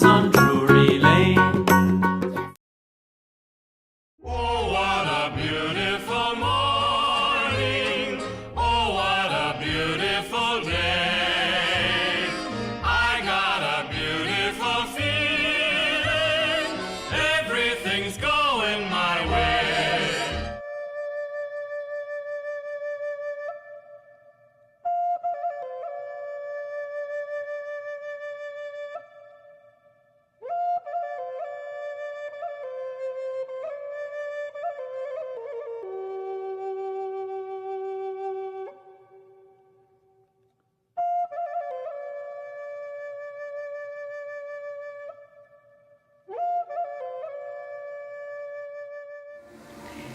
on Drury Lane. Oh, what a beautiful morning. Oh, what a beautiful day. I got a beautiful feeling. Everything's going my way.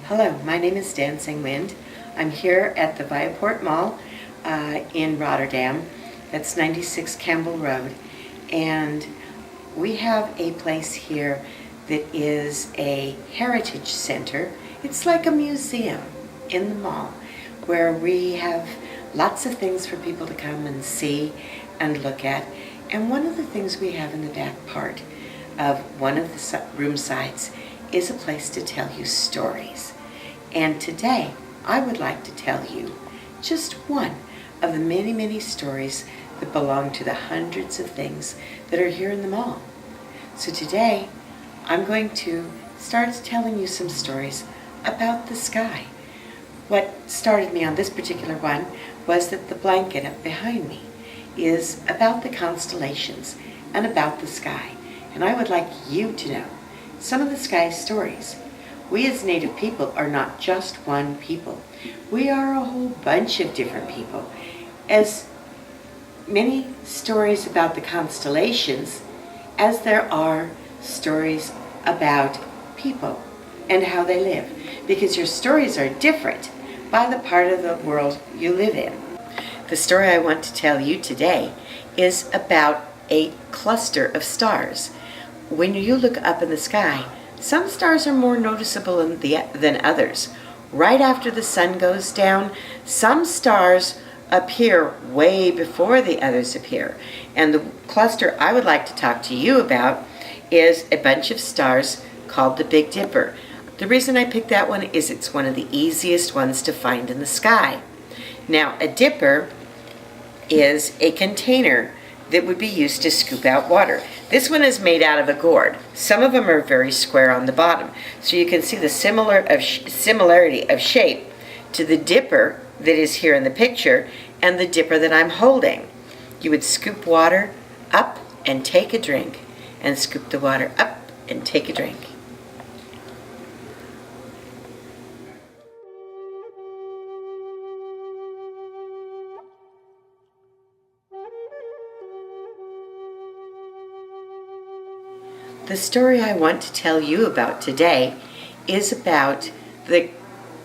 Hello, my name is Dancing Wind. I'm here at the Viaport Mall in Rotterdam. That's 96 Campbell Road. And we have a place here that is a heritage center. It's like a museum in the mall where we have lots of things for people to come and see and look at. And one of the things we have in the back part of one of the room sides is a place to tell you stories. And today, I would like to tell you just one of the many, many stories that belong to the hundreds of things that are here in the mall. So today, I'm going to start telling you some stories about the sky. What started me on this particular one was that the blanket up behind me is about the constellations and about the sky. And I would like you to know some of the sky stories. We as Native people are not just one people. We are a whole bunch of different people. As many stories about the constellations as there are stories about people and how they live, because your stories are different by the part of the world you live in. The story I want to tell you today is about a cluster of stars. When you look up in the sky, some stars are more noticeable than others. Right after the sun goes down, some stars appear way before the others appear. And the cluster I would like to talk to you about is a bunch of stars called the Big Dipper. The reason I picked that one is it's one of the easiest ones to find in the sky. Now, a dipper is a container that would be used to scoop out water. This one is made out of a gourd. Some of them are very square on the bottom. So you can see the similarity of shape to the dipper that is here in the picture and the dipper that I'm holding. You would scoop water up and take a drink, and scoop the water up and take a drink. The story I want to tell you about today is about the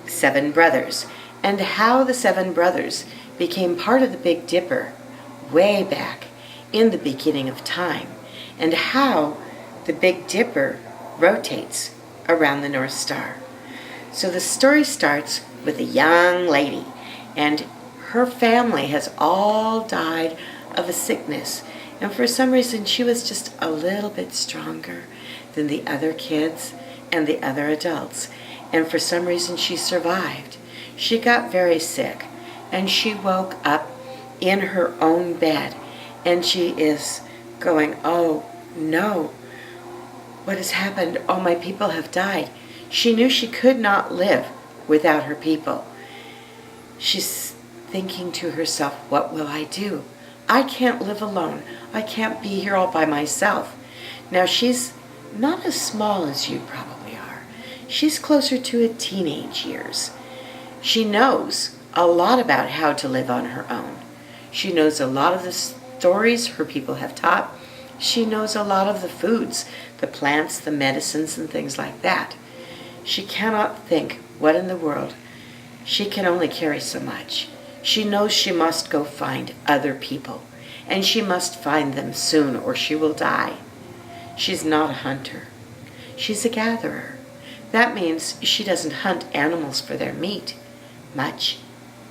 7 brothers and how the 7 brothers became part of the Big Dipper way back in the beginning of time, and how the Big Dipper rotates around the North Star. So the story starts with a young lady, and her family has all died of a sickness. And for some reason, she was just a little bit stronger than the other kids and the other adults. And for some reason, she survived. She got very sick, and she woke up in her own bed. And she is going, "Oh, no. What has happened? Oh, my people have died." She knew she could not live without her people. She's thinking to herself, "What will I do? I can't live alone. I can't be here all by myself." Now, she's not as small as you probably are. She's closer to a teenage years. She knows a lot about how to live on her own. She knows a lot of the stories her people have taught. She knows a lot of the foods, the plants, the medicines, and things like that. She cannot think, what in the world? She can only carry so much. She knows she must go find other people, and she must find them soon or she will die. She's not a hunter. She's a gatherer. That means she doesn't hunt animals for their meat much.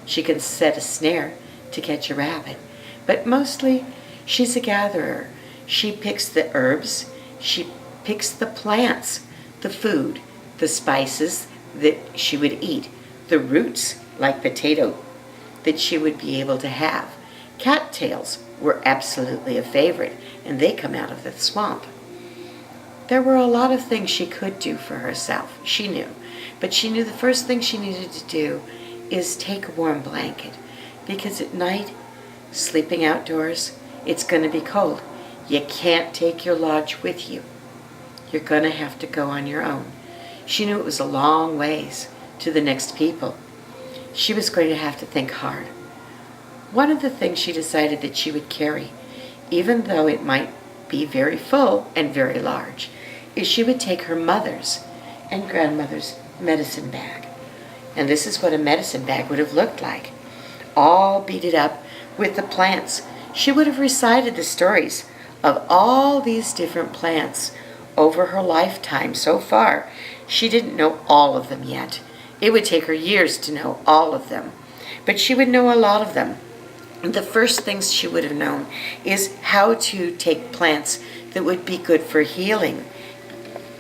She can set a snare to catch a rabbit, but mostly she's a gatherer. She picks the herbs, she picks the plants, the food, the spices that she would eat, the roots like potato that she would be able to have. Cattails were absolutely a favorite, and they come out of the swamp. There were a lot of things she could do for herself, she knew. But she knew the first thing she needed to do is take a warm blanket, because at night, sleeping outdoors, it's going to be cold. You can't take your lodge with you. You're going to have to go on your own. She knew it was a long ways to the next people. She was going to have to think hard. One of the things she decided that she would carry, even though it might be very full and very large, is she would take her mother's and grandmother's medicine bag. And this is what a medicine bag would have looked like, all beaded up with the plants. She would have recited the stories of all these different plants over her lifetime so far. She didn't know all of them yet. It would take her years to know all of them, but she would know a lot of them. The first things she would have known is how to take plants that would be good for healing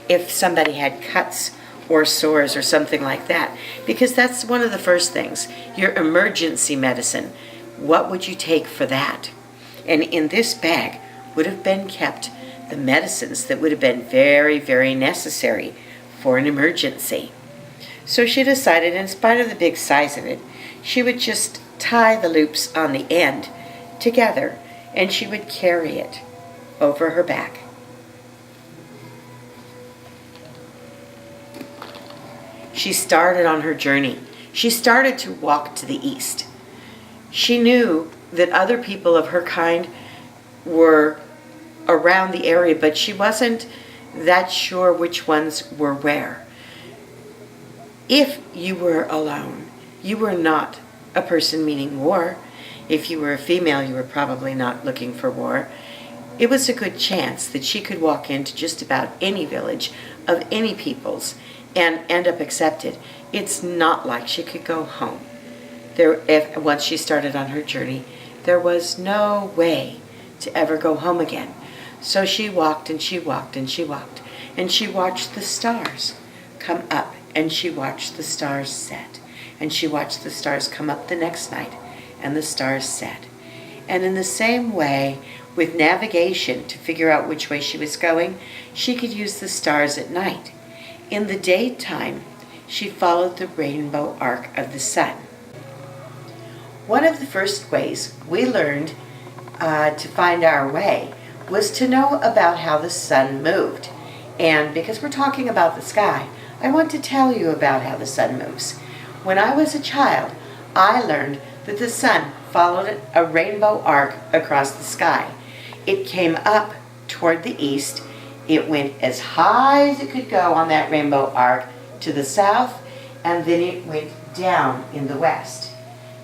if somebody had cuts or sores or something like that, because that's one of the first things, your emergency medicine. What would you take for that? And in this bag would have been kept the medicines that would have been very, very necessary for an emergency. So she decided, in spite of the big size of it, she would just tie the loops on the end together, and she would carry it over her back. She started on her journey. She started to walk to the east. She knew that other people of her kind were around the area, but she wasn't that sure which ones were where. If you were alone, you were not a person meaning war. If you were a female, you were probably not looking for war. It was a good chance that she could walk into just about any village of any peoples and end up accepted. It's not like she could go home. Once she started on her journey, there was no way to ever go home again. So she walked and she walked and she walked, and she watched the stars come up, and she watched the stars set, and she watched the stars come up the next night, and the stars set. And in the same way, with navigation to figure out which way she was going, she could use the stars at night. In the daytime, she followed the rainbow arc of the sun. One of the first ways we learned to find our way was to know about how the sun moved. And because we're talking about the sky, I want to tell you about how the sun moves. When I was a child, I learned that the sun followed a rainbow arc across the sky. It came up toward the east. It went as high as it could go on that rainbow arc to the south, and then it went down in the west.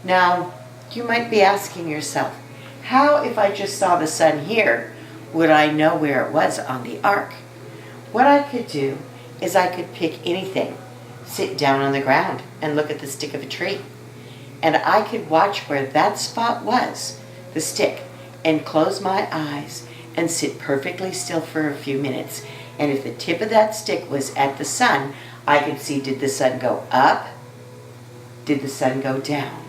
Now, you might be asking yourself, how, if I just saw the sun here, would I know where it was on the arc? What I could do is I could pick anything, sit down on the ground and look at the stick of a tree, and I could watch where that spot was, the stick, and close my eyes and sit perfectly still for a few minutes. And if the tip of that stick was at the sun, I could see, did the sun go up? Did the sun go down?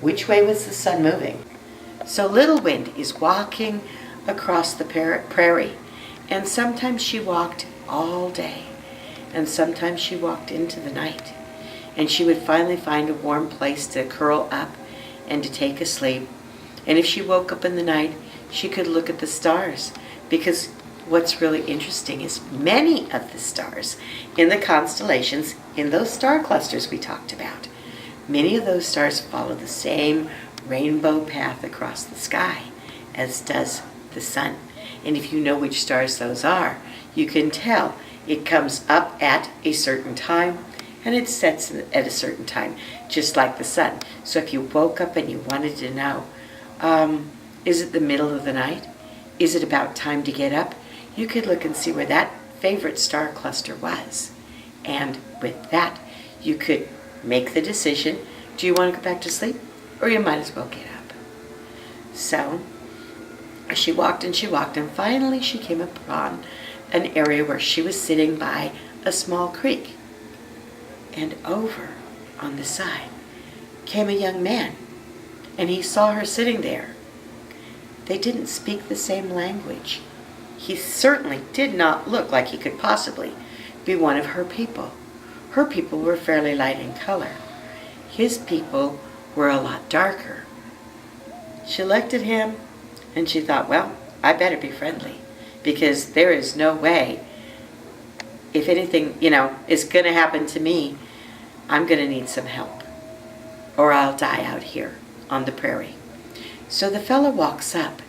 Which way was the sun moving? So Little Wind is walking across the prairie, and sometimes she walked all day, and sometimes she walked into the night, and she would finally find a warm place to curl up and to take a sleep. And if she woke up in the night, she could look at the stars, because what's really interesting is many of the stars in the constellations, in those star clusters we talked about, many of those stars follow the same rainbow path across the sky as does the sun. And if you know which stars those are, you can tell it comes up at a certain time and it sets at a certain time, just like the sun. So if you woke up and you wanted to know, is it the middle of the night? Is it about time to get up? You could look and see where that favorite star cluster was. And with that, you could make the decision, do you want to go back to sleep? Or you might as well get up. So, She walked and she walked, and finally she came upon an area where she was sitting by a small creek. And over on the side came a young man, and he saw her sitting there. They didn't speak the same language. He certainly did not look like he could possibly be one of her people. Her people were fairly light in color. His people were a lot darker. She looked at him and she thought, well, I better be friendly, because there is no way, if anything, is going to happen to me, I'm going to need some help, or I'll die out here on the prairie. So the fellow walks up,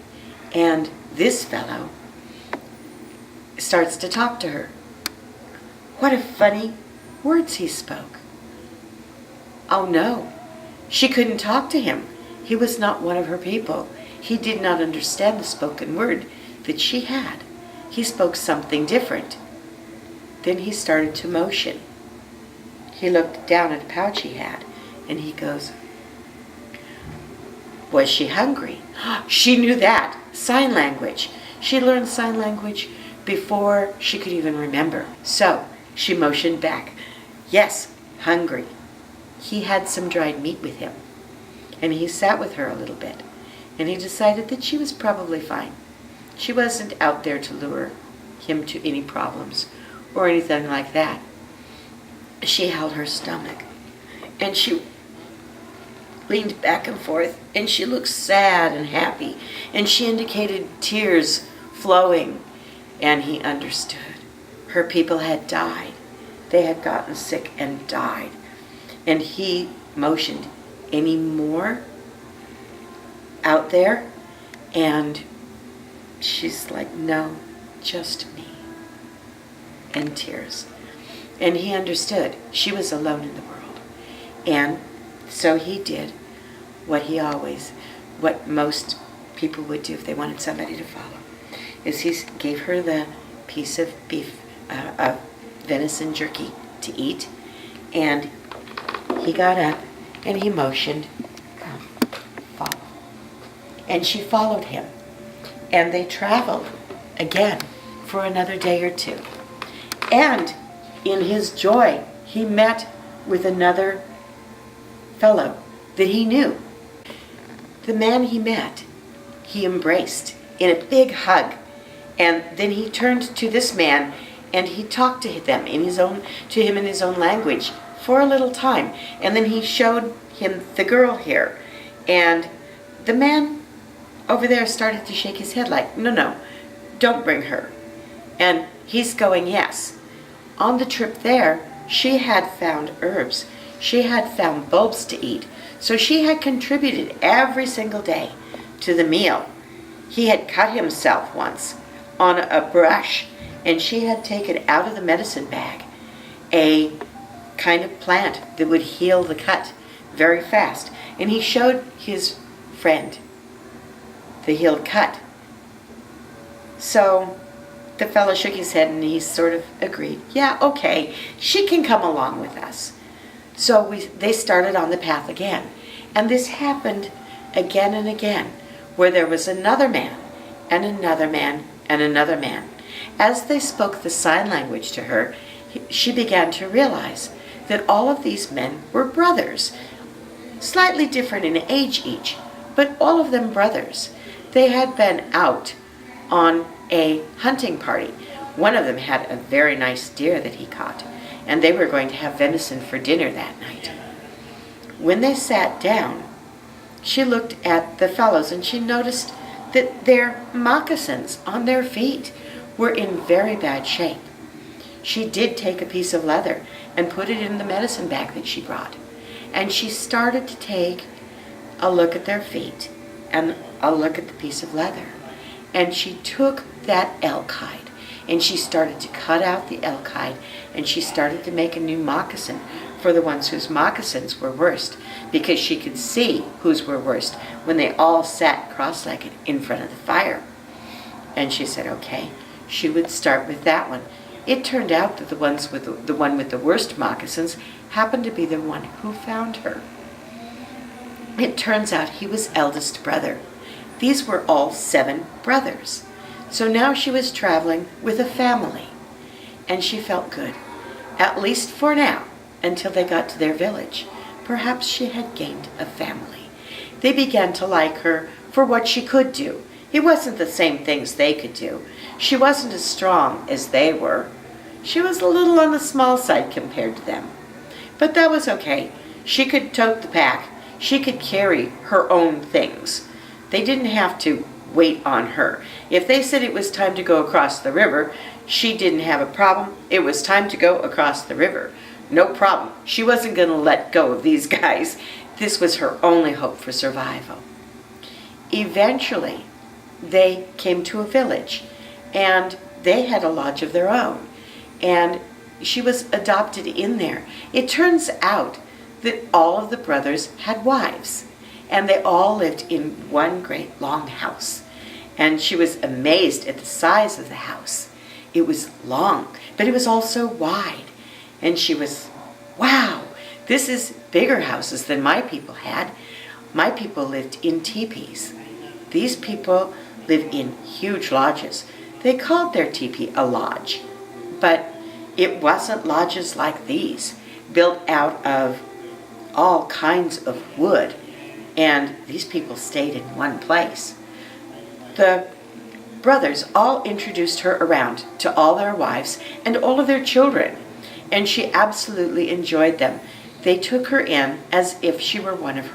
and this fellow starts to talk to her. What a funny words he spoke. Oh no, she couldn't talk to him. He was not one of her people. He did not understand the spoken word that she had. He spoke something different. Then he started to motion. He looked down at a pouch he had, and he goes, was she hungry? She knew that. Sign language. She learned sign language before she could even remember. So she motioned back. Yes, hungry. He had some dried meat with him, and he sat with her a little bit, and he decided that she was probably fine. She wasn't out there to lure him to any problems or anything like that. She held her stomach, and she leaned back and forth, and she looked sad and happy, and she indicated tears flowing, and he understood. Her people had died. They had gotten sick and died. And he motioned, any more out there? And she's like, no, just me. And tears. And he understood. She was alone in the world. And so he did what most people would do if they wanted somebody to follow, is he gave her the piece of beef, of venison jerky to eat, and he got up and he motioned, come, follow. And she followed him, and they traveled again for another day or two. And in his joy, he met with another fellow that he knew. The man he met, he embraced in a big hug, and then he turned to this man and he talked to them in his own language for a little time, and then he showed him the girl here, and the man over there started to shake his head like, no, don't bring her. And he's going, yes. On the trip there, she had found herbs. She had found bulbs to eat. So she had contributed every single day to the meal. He had cut himself once on a brush, and she had taken out of the medicine bag a kind of plant that would heal the cut very fast. And he showed his friend the healed cut. So the fellow shook his head and he sort of agreed, yeah, okay, she can come along with us. So they started on the path again. And this happened again and again, where there was another man, and another man, and another man. As they spoke the sign language to her, she began to realize that all of these men were brothers, slightly different in age each, but all of them brothers. They had been out on a hunting party. One of them had a very nice deer that he caught, and they were going to have venison for dinner that night. When they sat down, she looked at the fellows and she noticed that their moccasins on their feet were in very bad shape. She did take a piece of leather and put it in the medicine bag that she brought, and she started to take a look at their feet and a look at the piece of leather. And she took that elk hide and she started to cut out the elk hide, and she started to make a new moccasin for the ones whose moccasins were worst, because she could see whose were worst when they all sat cross-legged in front of the fire. And she said, okay, she would start with that one. It turned out that the one with the worst moccasins happened to be the one who found her. It turns out he was eldest brother. These were all 7 brothers. So now she was traveling with a family, and she felt good, at least for now, until they got to their village. Perhaps she had gained a family. They began to like her for what she could do. It wasn't the same things they could do. She wasn't as strong as they were. She was a little on the small side compared to them. But that was okay. She could tote the pack. She could carry her own things. They didn't have to wait on her. If they said it was time to go across the river, she didn't have a problem. It was time to go across the river. No problem. She wasn't going to let go of these guys. This was her only hope for survival. Eventually, they came to a village, and they had a lodge of their own, and she was adopted in there. It turns out that all of the brothers had wives, and they all lived in one great long house. And she was amazed at the size of the house. It was long, but it was also wide. And she was, wow, this is bigger houses than my people had. My people lived in teepees. These people lived in huge lodges. They called their teepee a lodge, but it wasn't lodges like these, built out of all kinds of wood. And these people stayed in one place. The brothers all introduced her around to all their wives and all of their children, and she absolutely enjoyed them. They took her in as if she were one of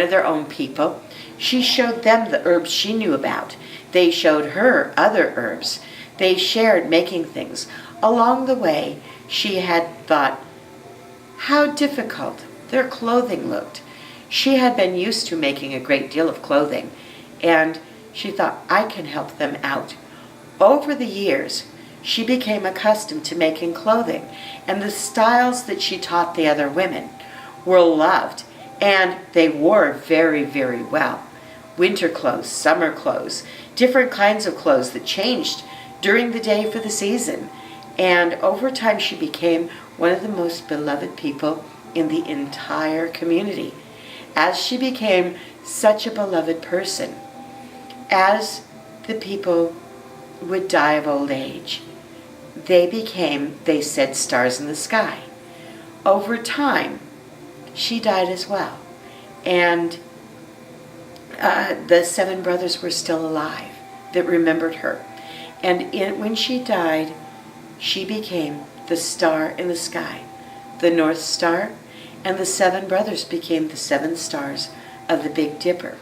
their own people. She showed them the herbs she knew about. They showed her other herbs. They shared making things. Along the way, she had thought how difficult their clothing looked. She had been used to making a great deal of clothing, and she thought, I can help them out. Over the years, she became accustomed to making clothing, and the styles that she taught the other women were loved, and they wore very, very well. Winter clothes, summer clothes, different kinds of clothes that changed during the day for the season. And over time, she became one of the most beloved people in the entire community. As she became such a beloved person, as the people would die of old age, they said, stars in the sky. Over time, she died as well. And the 7 brothers were still alive that remembered her. And when she died, she became the star in the sky, the North Star, and the 7 brothers became the 7 stars of the Big Dipper.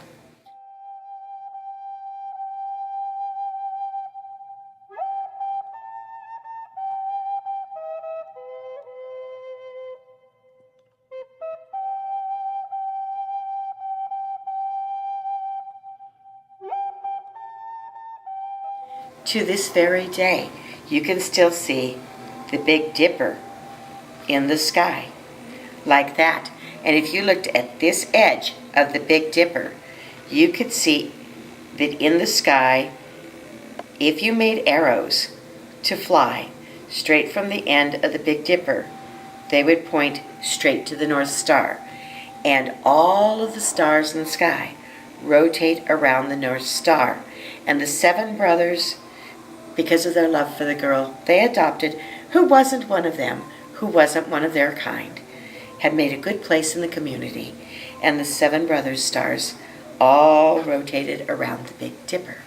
To this very day, you can still see the Big Dipper in the sky, like that. And if you looked at this edge of the Big Dipper, you could see that in the sky, if you made arrows to fly straight from the end of the Big Dipper, they would point straight to the North Star. And all of the stars in the sky rotate around the North Star. And the 7 brothers, because of their love for the girl they adopted, who wasn't one of them, who wasn't one of their kind, had made a good place in the community. And the 7 brothers' stars all rotated around the Big Dipper.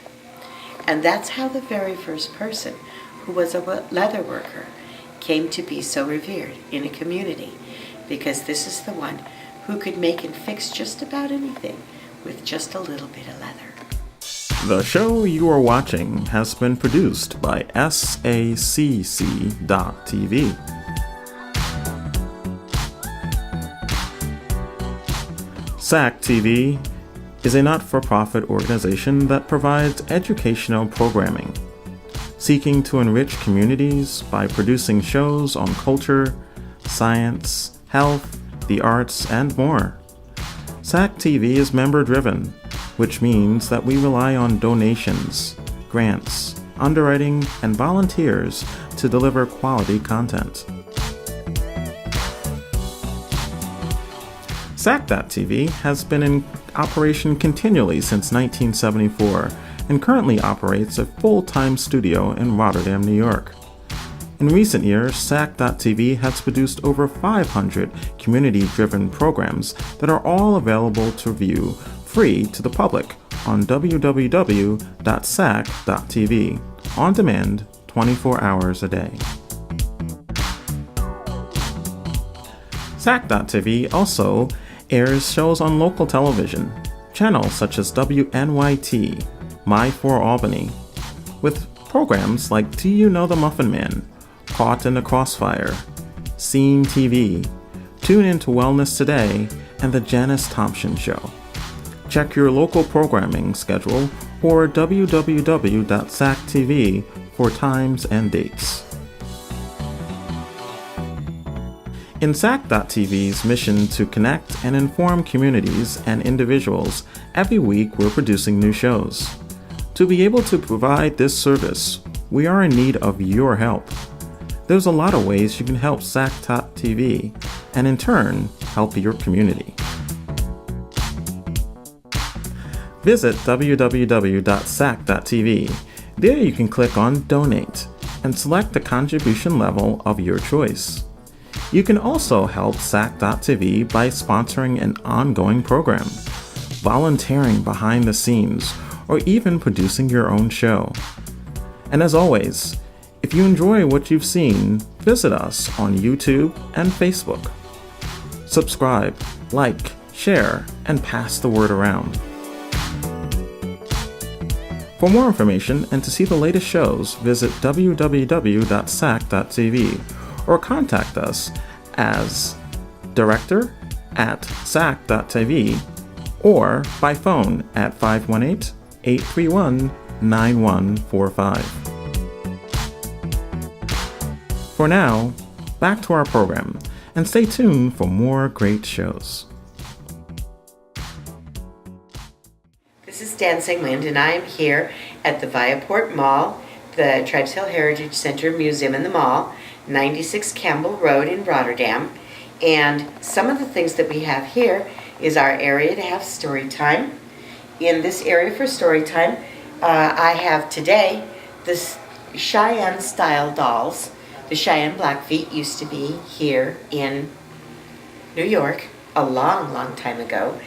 And that's how the very first person who was a leather worker came to be so revered in a community, because this is the one who could make and fix just about anything with just a little bit of leather. The show you are watching has been produced by SACC.TV. SAC TV is a not-for-profit organization that provides educational programming, seeking to enrich communities by producing shows on culture, science, health, the arts, and more. SAC TV is member-driven, which means that we rely on donations, grants, underwriting, and volunteers to deliver quality content. SAC.TV has been in operation continually since 1974 and currently operates a full-time studio in Rotterdam, New York. In recent years, SAC.TV has produced over 500 community-driven programs that are all available to view free to the public on www.sac.tv, on demand 24 hours a day. SAC.TV also airs shows on local television, channels such as WNYT, My 4 Albany, with programs like Do You Know the Muffin Man, Caught in the Crossfire, Scene TV, Tune Into Wellness Today, and The Janice Thompson Show. Check your local programming schedule or www.sac.tv for times and dates. In SAC.tv's mission to connect and inform communities and individuals, every week we're producing new shows. To be able to provide this service, we are in need of your help. There's a lot of ways you can help SAC.tv and in turn help your community. Visit www.sac.tv. There you can click on Donate and select the contribution level of your choice. You can also help SAC.tv by sponsoring an ongoing program, volunteering behind the scenes, or even producing your own show. And as always, if you enjoy what you've seen, visit us on YouTube and Facebook. Subscribe, like, share, and pass the word around. For more information and to see the latest shows, visit www.sac.tv or contact us as director@sac.tv or by phone at 518-831-9145. For now, back to our program, and stay tuned for more great shows. This is Dancing Wind, and I am here at the Viaport Mall, the Tribes Hill Heritage Center Museum in the Mall, 96 Campbell Road in Rotterdam. And some of the things that we have here is our area to have story time. In this area for story time, I have today the Cheyenne style dolls. The Cheyenne Blackfeet used to be here in New York a long, long time ago.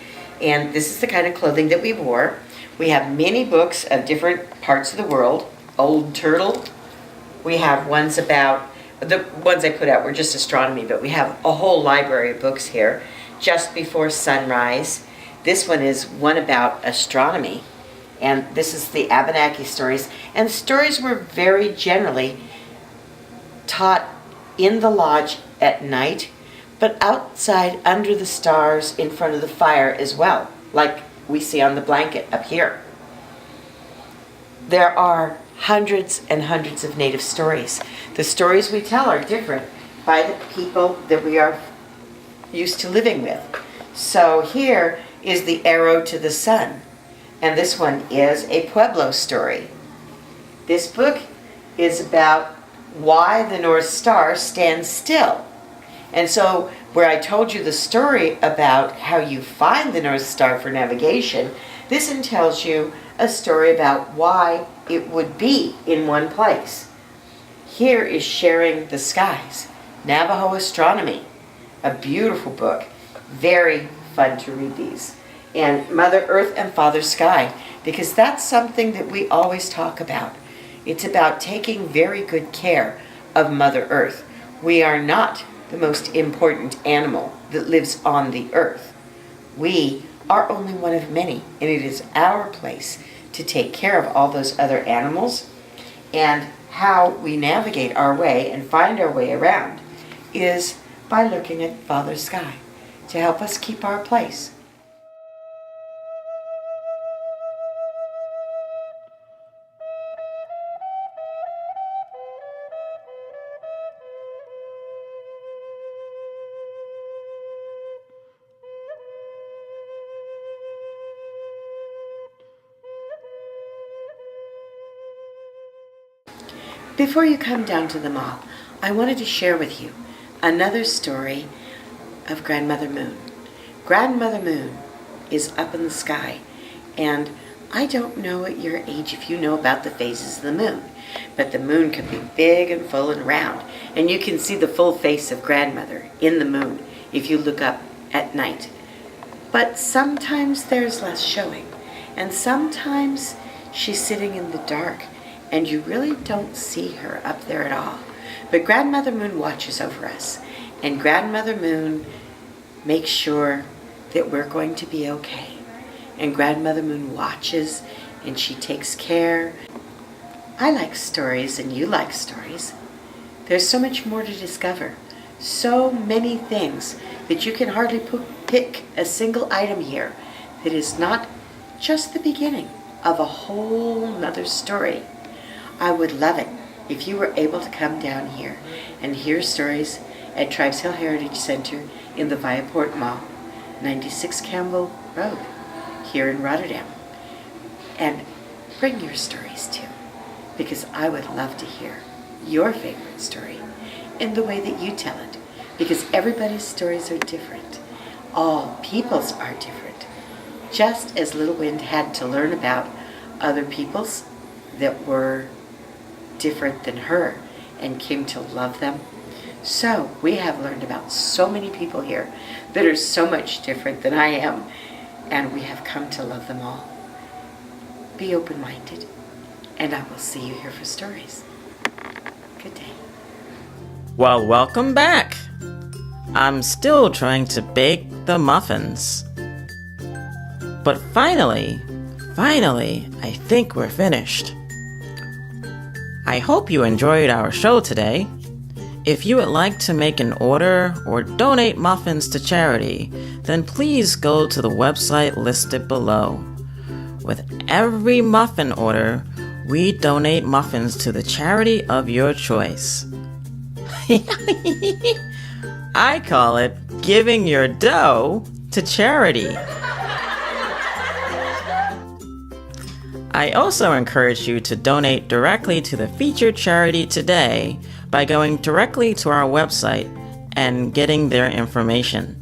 And this is the kind of clothing that we wore. We have many books of different parts of the world. Old Turtle. We have ones about, the ones I put out were just astronomy, but we have a whole library of books here. Just Before Sunrise. This one is one about astronomy. And this is the Abenaki Stories. And stories were very generally taught in the lodge at night, but outside under the stars in front of the fire as well, like we see on the blanket up here. There are hundreds and hundreds of native stories. The stories we tell are different by the people that we are used to living with. So here is the Arrow to the Sun, and this one is a Pueblo story. This book is about why the North Star stands still. And so where I told you the story about how you find the North Star for navigation, this one tells you a story about why it would be in one place. Here is Sharing the Skies, Navajo Astronomy, a beautiful book, very fun to read these. And Mother Earth and Father Sky, because that's something that we always talk about. It's about taking very good care of Mother Earth. We are not the most important animal that lives on the earth. We are only one of many, and it is our place to take care of all those other animals. And how we navigate our way and find our way around is by looking at Father Sky to help us keep our place. Before you come down to the mall, I wanted to share with you another story of Grandmother Moon. Grandmother Moon is up in the sky, and I don't know at your age if you know about the phases of the moon, but the moon can be big and full and round, and you can see the full face of Grandmother in the moon if you look up at night. But sometimes there's less showing, and sometimes she's sitting in the dark, and you really don't see her up there at all. But Grandmother Moon watches over us, and Grandmother Moon makes sure that we're going to be okay. And Grandmother Moon watches, and she takes care. I like stories, and you like stories. There's so much more to discover. So many things that you can hardly pick a single item here that is not just the beginning of a whole nother story. I would love it if you were able to come down here and hear stories at Tribes Hill Heritage Center in the Viaport Mall, 96 Campbell Road, here in Rotterdam. And bring your stories too, because I would love to hear your favorite story in the way that you tell it, because everybody's stories are different. All people's are different. Just as Little Wind had to learn about other people's that were different than her and came to love them, so we have learned about so many people here that are so much different than I am, and we have come to love them all. Be open-minded, and I will see you here for stories. Good day. Well, welcome back. I'm still trying to bake the muffins. But finally, I think we're finished. I hope you enjoyed our show today. If you would like to make an order or donate muffins to charity, then please go to the website listed below. With every muffin order, we donate muffins to the charity of your choice. I call it giving your dough to charity. I also encourage you to donate directly to the featured charity today by going directly to our website and getting their information.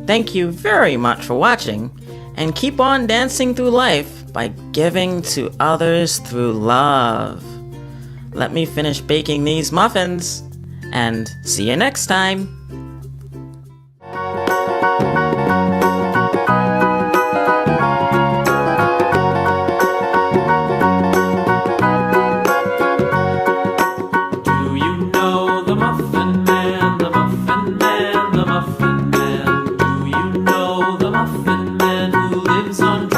Thank you very much for watching, and keep on dancing through life by giving to others through love. Let me finish baking these muffins, and see you next time. Do you know the Muffin Man, the Muffin Man, the Muffin Man? Do you know the Muffin Man who lives on